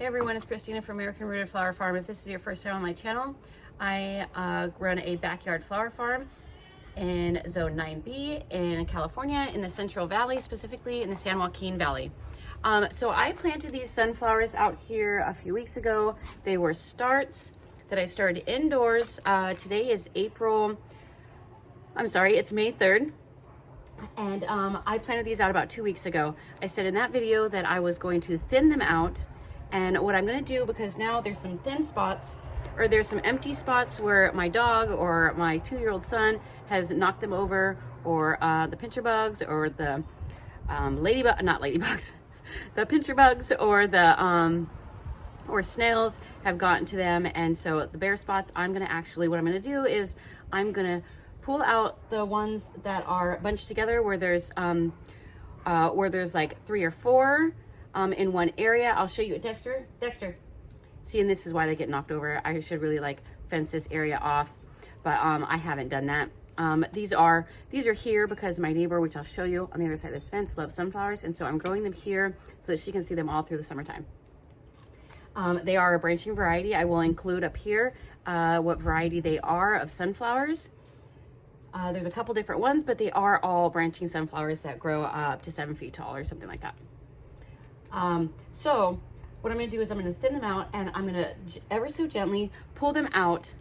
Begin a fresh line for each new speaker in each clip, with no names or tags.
Hey everyone, it's Christina from American Rooted Flower Farm. If this is your first time on my channel, I run a backyard flower farm in Zone 9B in California, in the Central Valley, specifically in the San Joaquin Valley. So I planted these sunflowers out here a few weeks ago. They were starts that I started indoors. Today is it's May 3rd. And I planted these out about 2 weeks ago. I said in that video that I was going to thin them out. And what I'm gonna do, because now there's some thin spots, or there's some empty spots where my dog or my 2-year-old son has knocked them over, or the pincher bugs, or the the pincher bugs, or the or snails have gotten to them. And so the bare spots, what I'm gonna do is I'm gonna pull out the ones that are bunched together where there's like 3 or 4 in one area. I'll show you it. Dexter. See, and this is why they get knocked over. I should really like fence this area off, but I haven't done that. These are here because my neighbor, which I'll show you on the other side of this fence, loves sunflowers, and so I'm growing them here so that she can see them all through the summertime. They are a branching variety. I will include up here what variety they are of sunflowers. There's a couple different ones, but they are all branching sunflowers that grow up to 7 feet tall or something like that. So what I'm going to do is I'm going to thin them out, and I'm going to ever so gently pull them out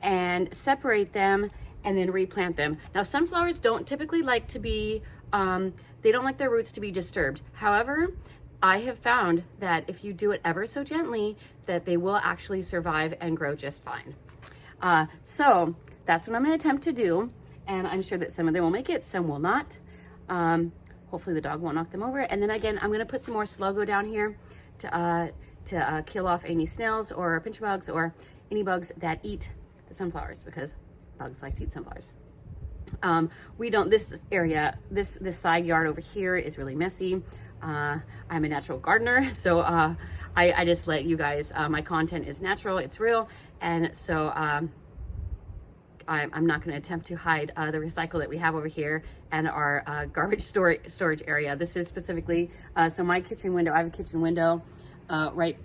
and separate them and then replant them. Now, sunflowers don't typically like to be, they don't like their roots to be disturbed. However, I have found that if you do it ever so gently, that they will actually survive and grow just fine. So that's what I'm going to attempt to do. And I'm sure that some of them will make it, some will not. Hopefully the dog won't knock them over. And then again, I'm going to put some more Sluggo down here to kill off any snails or pinch bugs or any bugs that eat the sunflowers, because bugs like to eat sunflowers. This area, this side yard over here is really messy. I'm a natural gardener, so I just let you guys, my content is natural, it's real. And so I'm not going to attempt to hide the recycle that we have over here and our garbage storage area. This is specifically, so my kitchen window, I have a kitchen window right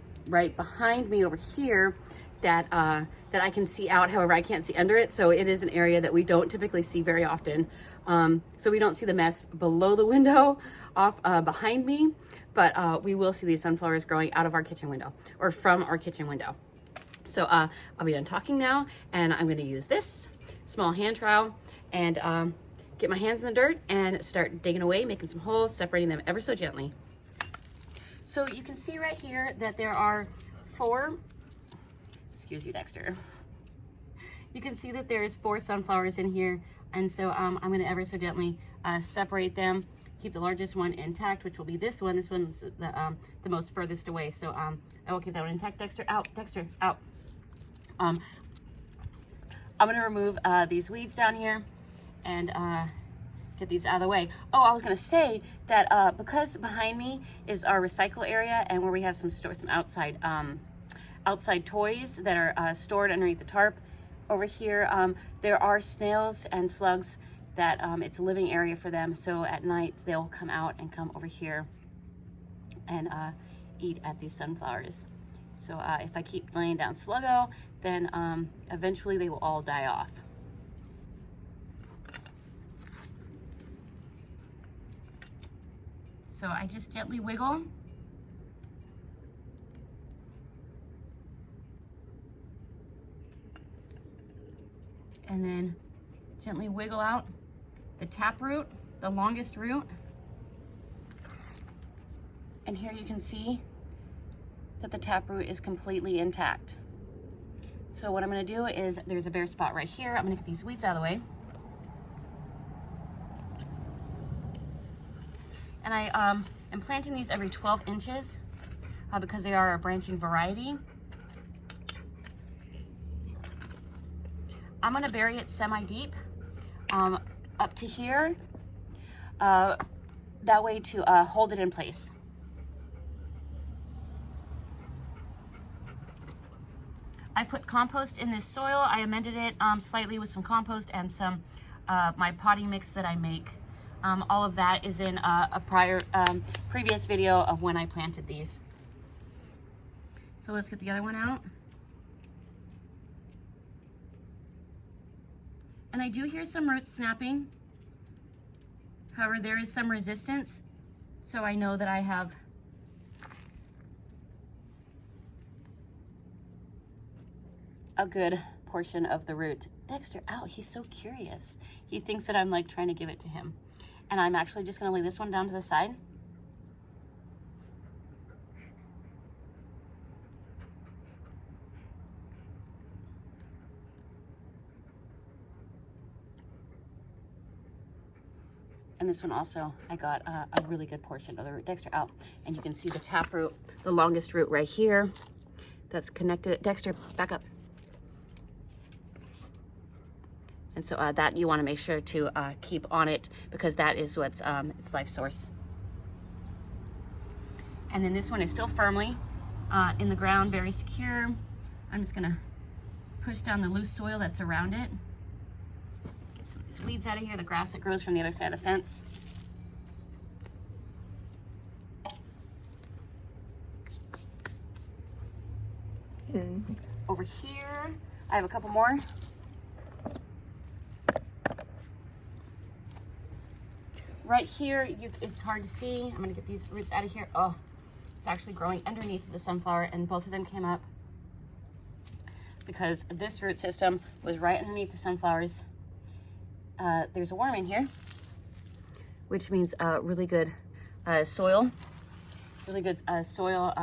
behind me over here that I can see out. However, I can't see under it. So it is an area that we don't typically see very often. So we don't see the mess below the window off behind me, but we will see these sunflowers growing out of our kitchen window, or from our kitchen window. So I'll be done talking now, and I'm going to use this small hand trowel and get my hands in the dirt and start digging away, making some holes, separating them ever so gently. So you can see right here that there are 4, excuse you, Dexter. You can see that there's 4 sunflowers in here, and so I'm going to ever so gently separate them, keep the largest one intact, which will be this one. This one's the most furthest away, so I will keep that one intact. Dexter, out. Dexter, out. I'm going to remove these weeds down here and get these out of the way. Oh, I was going to say that because behind me is our recycle area, and where we have some outside outside toys that are stored underneath the tarp. Over here, there are snails and slugs that it's a living area for them. So at night they'll come out and come over here and eat at these sunflowers. So if I keep laying down Sluggo, then eventually they will all die off. So I just gently wiggle. And then gently wiggle out the taproot, the longest root. And here you can see that the taproot is completely intact. So what I'm going to do is, there's a bare spot right here. I'm going to get these weeds out of the way. And I am planting these every 12 inches because they are a branching variety. I'm going to bury it semi-deep up to here, that way to hold it in place. I put compost in this soil. I amended it slightly with some compost and some my potting mix that I make. All of that is in a previous video of when I planted these. So let's get the other one out. And I do hear some roots snapping. However, there is some resistance. So I know that I have a good portion of the root. Dexter out, he's so curious. He thinks that I'm like trying to give it to him. And I'm actually just gonna lay this one down to the side. And this one also, I got a really good portion of the root. Dexter out. And you can see the taproot, the longest root right here that's connected. Dexter, back up. And so that you want to make sure to keep on it, because that is what's its life source. And then this one is still firmly in the ground, very secure. I'm just gonna push down the loose soil that's around it. Get some of these weeds out of here, the grass that grows from the other side of the fence. Over here, I have a couple more. Right here, it's hard to see. I'm gonna get these roots out of here. Oh, it's actually growing underneath the sunflower, and both of them came up because this root system was right underneath the sunflowers. There's a worm in here, which means really good soil, really good soil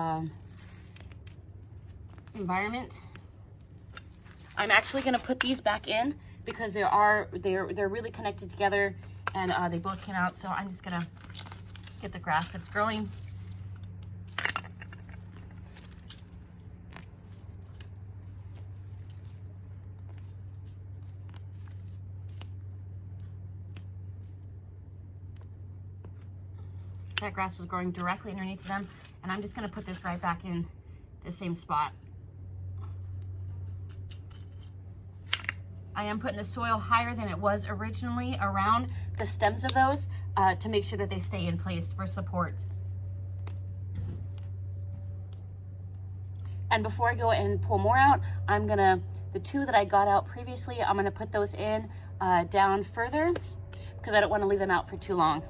environment. I'm actually gonna put these back in because they're really connected together, and they both came out. So I'm just gonna get the grass that's growing. That grass was growing directly underneath them, and I'm just gonna put this right back in the same spot. I am putting the soil higher than it was originally around the stems of those to make sure that they stay in place for support. And before I go and pull more out, the two that I got out previously, I'm gonna put those in down further because I don't wanna leave them out for too long.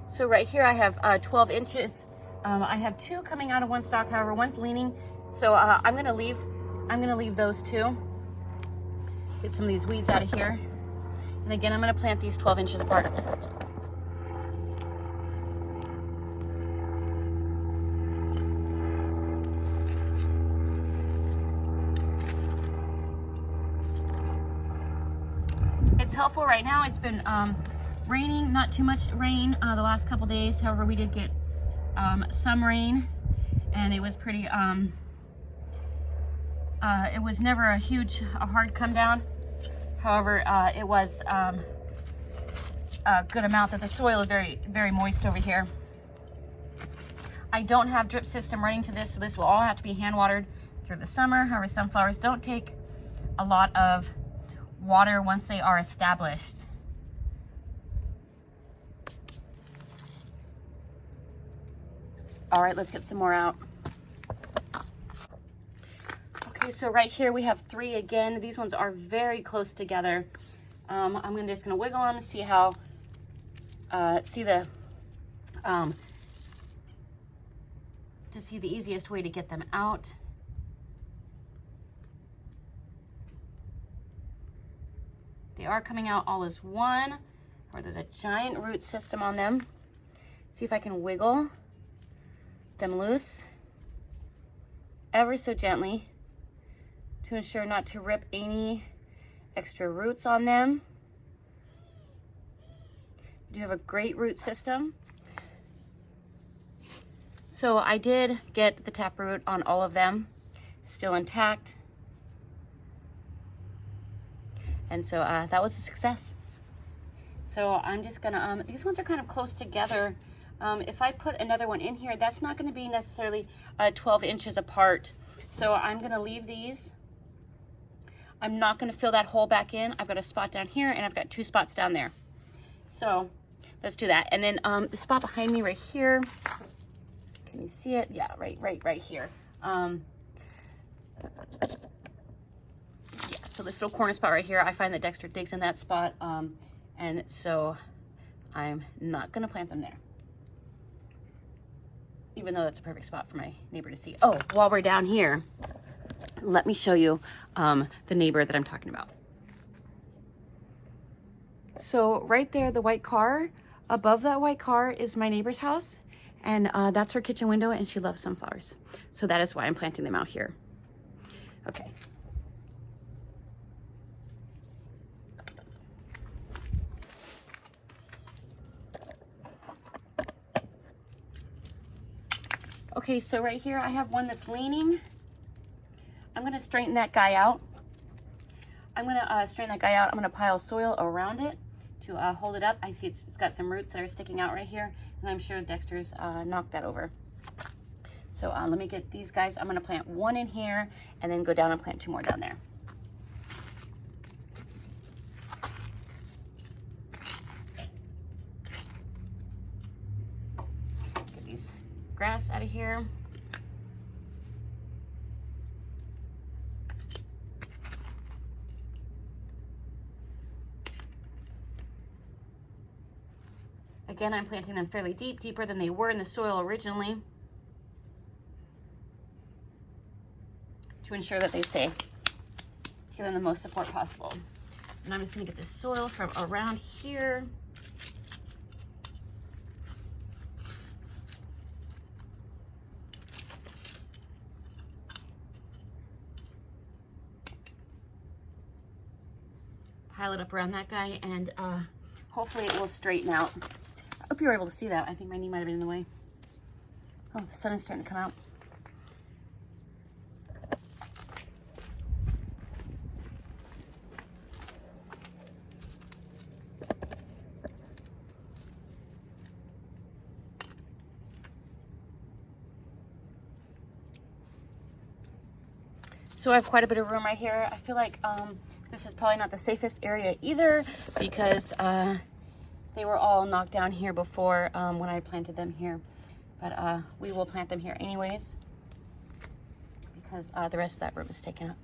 So right here I have 12 inches. I have two coming out of one stalk, however, one's leaning. So I'm gonna leave those two. Get some of these weeds out of here. And again, I'm gonna plant these 12 inches apart. It's helpful right now. It's been raining, not too much rain the last couple days. However, we did get some rain, and it was pretty, it was never a hard come down. However, it was a good amount that the soil is very, very moist over here. I don't have drip system running to this, so this will all have to be hand watered through the summer. However, sunflowers don't take a lot of water once they are established. All right, let's get some more out. Okay, so right here we have 3 again. These ones are very close together. I'm just gonna wiggle them, see how, to see the easiest way to get them out. They are coming out all as one, or there's a giant root system on them. See if I can wiggle them loose ever so gently to ensure not to rip any extra roots on them. You do have a great root system. So I did get the taproot on all of them, still intact. And so that was a success. So I'm just gonna, these ones are kind of close together. If I put another one in here, that's not gonna be necessarily 12 inches apart. So I'm gonna leave these I'm not gonna fill that hole back in. I've got a spot down here and I've got 2 spots down there. So let's do that. And then the spot behind me right here, can you see it? Yeah, right here. Yeah, so this little corner spot right here, I find that Dexter digs in that spot. And so I'm not gonna plant them there, even though that's a perfect spot for my neighbor to see. Oh, while we're down here, let me show you the neighbor that I'm talking about. So right there, the white car, above that white car is my neighbor's house, and that's her kitchen window, and she loves sunflowers. So that is why I'm planting them out here. Okay. Okay, so right here I have one that's leaning. I'm gonna straighten that guy out. I'm gonna pile soil around it to hold it up. I see it's got some roots that are sticking out right here, and I'm sure Dexter's knocked that over. So let me get these guys. I'm gonna plant one in here and then go down and plant 2 more down there. Get these grass out of here. Again, I'm planting them fairly deep, deeper than they were in the soil originally, to ensure that they stay, give them the most support possible. And I'm just gonna get the soil from around here. Pile it up around that guy, and hopefully it will straighten out. I hope you were able to see that. I think my knee might have been in the way. Oh, the sun is starting to come out. So I have quite a bit of room right here. I feel like this is probably not the safest area either, because they were all knocked down here before when I planted them here. But we will plant them here anyways, because the rest of that room is taken up.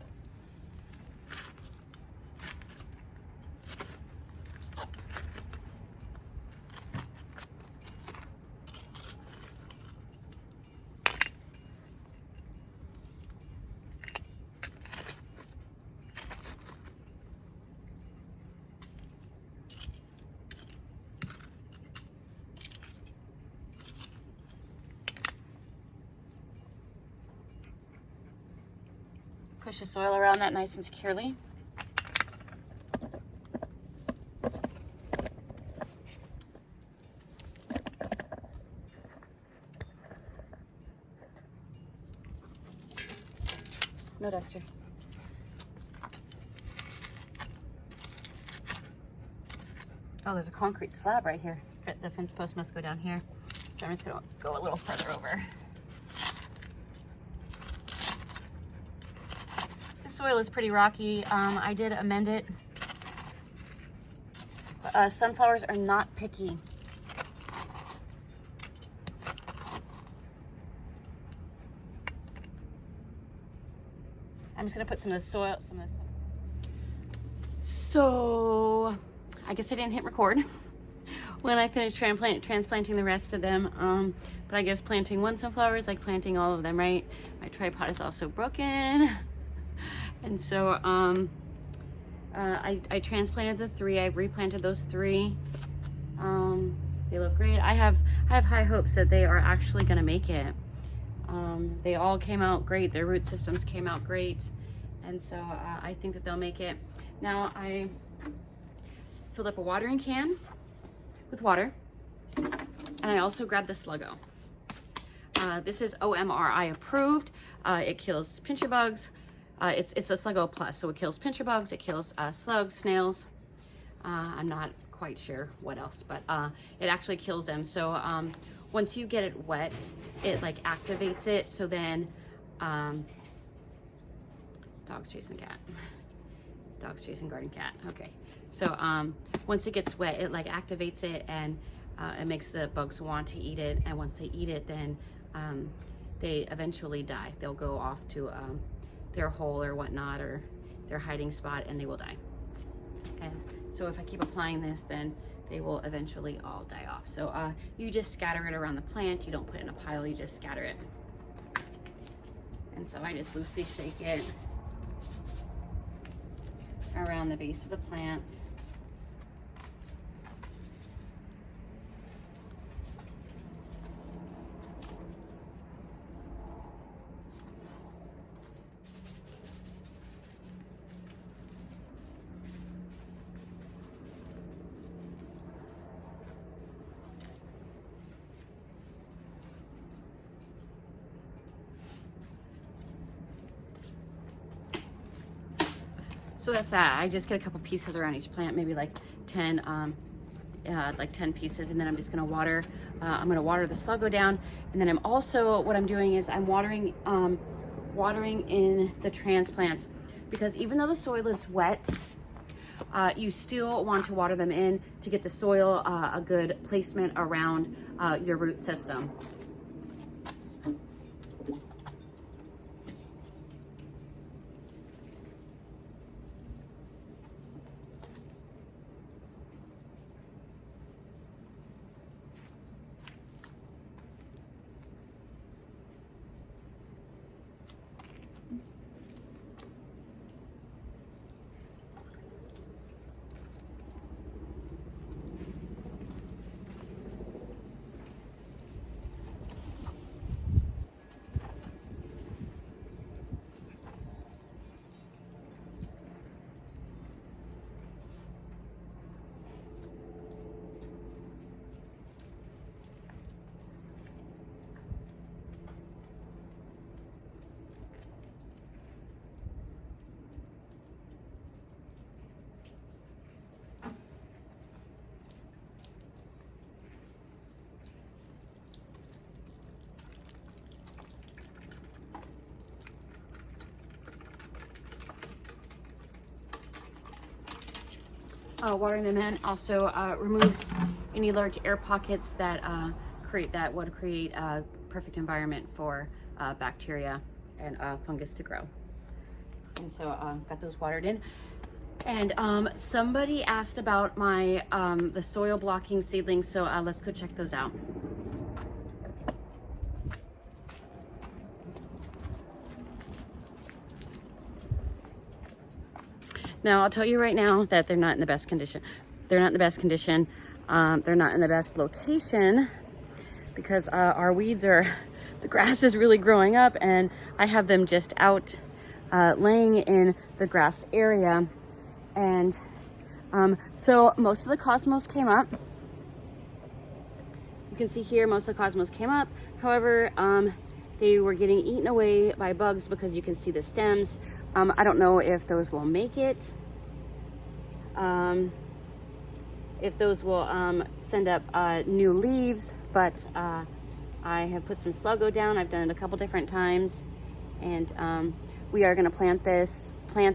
Push the soil around that nice and securely. No, Dexter. Oh, there's a concrete slab right here. The fence post must go down here. So I'm just gonna go a little further over. Soil is pretty rocky. I did amend it. Sunflowers are not picky. I'm just gonna put some of the soil, So I guess I didn't hit record when I finished transplanting the rest of them. But I guess planting one sunflower is like planting all of them, right? My tripod is also broken. And so I transplanted the 3. I've replanted those 3. They look great. I have high hopes that they are actually going to make it. They all came out great. Their root systems came out great, and so I think that they'll make it. Now I filled up a watering can with water, and I also grabbed the Sluggo. This is OMRI approved. It kills pincher bugs. It's a Sluggo Plus, so it kills pincher bugs, it kills slugs, snails. I'm not quite sure what else, but it actually kills them. So once you get it wet, it like activates it. So then, dog's chasing the cat. Dog's chasing garden cat. Okay. So once it gets wet, it like activates it, and it makes the bugs want to eat it. And once they eat it, then they eventually die. They'll go off to their hole or whatnot, or their hiding spot, and they will die. And so if I keep applying this, then they will eventually all die off. So you just scatter it around the plant. You don't put it in a pile, you just scatter it. And so I just loosely shake it around the base of the plant. So that's that. I just get a couple pieces around each plant, maybe like 10 pieces, and then I'm just gonna water. I'm gonna water the sluggo down, and then I'm also, what I'm doing is I'm watering in the transplants, because even though the soil is wet, you still want to water them in to get the soil a good placement around your root system. Watering them in also removes any large air pockets that would create a perfect environment for bacteria and fungus to grow. And so got those watered in. And somebody asked about my the soil blocking seedlings, so let's go check those out. Now, I'll tell you right now that they're not in the best condition. They're not in the best condition. They're not in the best location, because our weeds the grass is really growing up, and I have them just out laying in the grass area. And so most of the cosmos came up. You can see here, most of the cosmos came up. However, they were getting eaten away by bugs, because you can see the stems. I don't know if those will make it, if those will send up new leaves, but I have put some sluggo down. I've done it a couple different times, and we are going to plant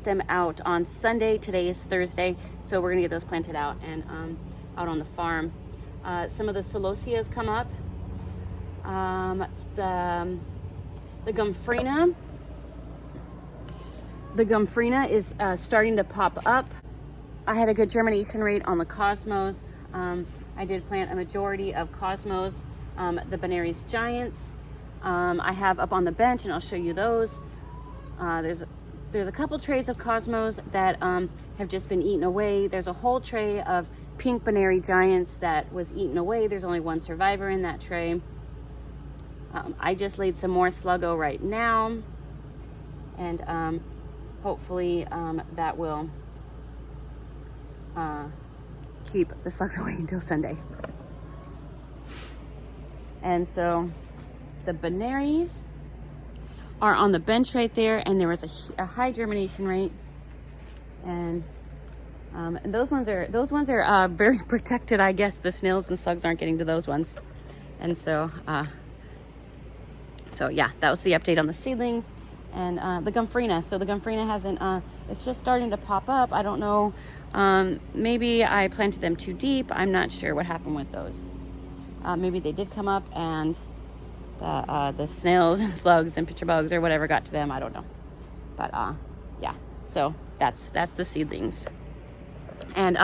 them out on Sunday. Today is Thursday, so we're going to get those planted out and out on the farm. Some of the celosias come up. The Gomphrena. The Gomphrena is starting to pop up. I had a good germination rate on the cosmos. I did plant a majority of cosmos. The Benary's giants I have up on the bench, and I'll show you those. There's a couple trays of cosmos that have just been eaten away. There's a whole tray of pink Benary giants that was eaten away. There's only one survivor in that tray. I just laid some more sluggo right now, and hopefully that will keep the slugs away until Sunday. And so the Benaries are on the bench right there, and there was a high germination rate, and those ones are very protected. I guess the snails and slugs aren't getting to those ones. And so so yeah, that was the update on the seedlings. and the Gomphrena. So the Gomphrena hasn't, it's just starting to pop up. I don't know, maybe I planted them too deep. I'm not sure what happened with those. Maybe they did come up and the snails and slugs and pitcher bugs or whatever got to them. I don't know. But yeah, so that's the seedlings. And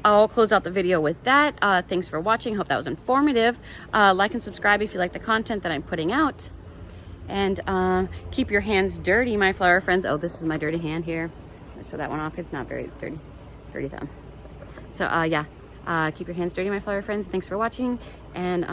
I'll close out the video with that. Thanks for watching. Hope that was informative. Like and subscribe if you like the content that I'm putting out. And keep your hands dirty, my flower friends. Oh, this is my dirty hand here. So that one off. It's not very dirty. Dirty thumb. So yeah, keep your hands dirty, my flower friends. Thanks for watching. And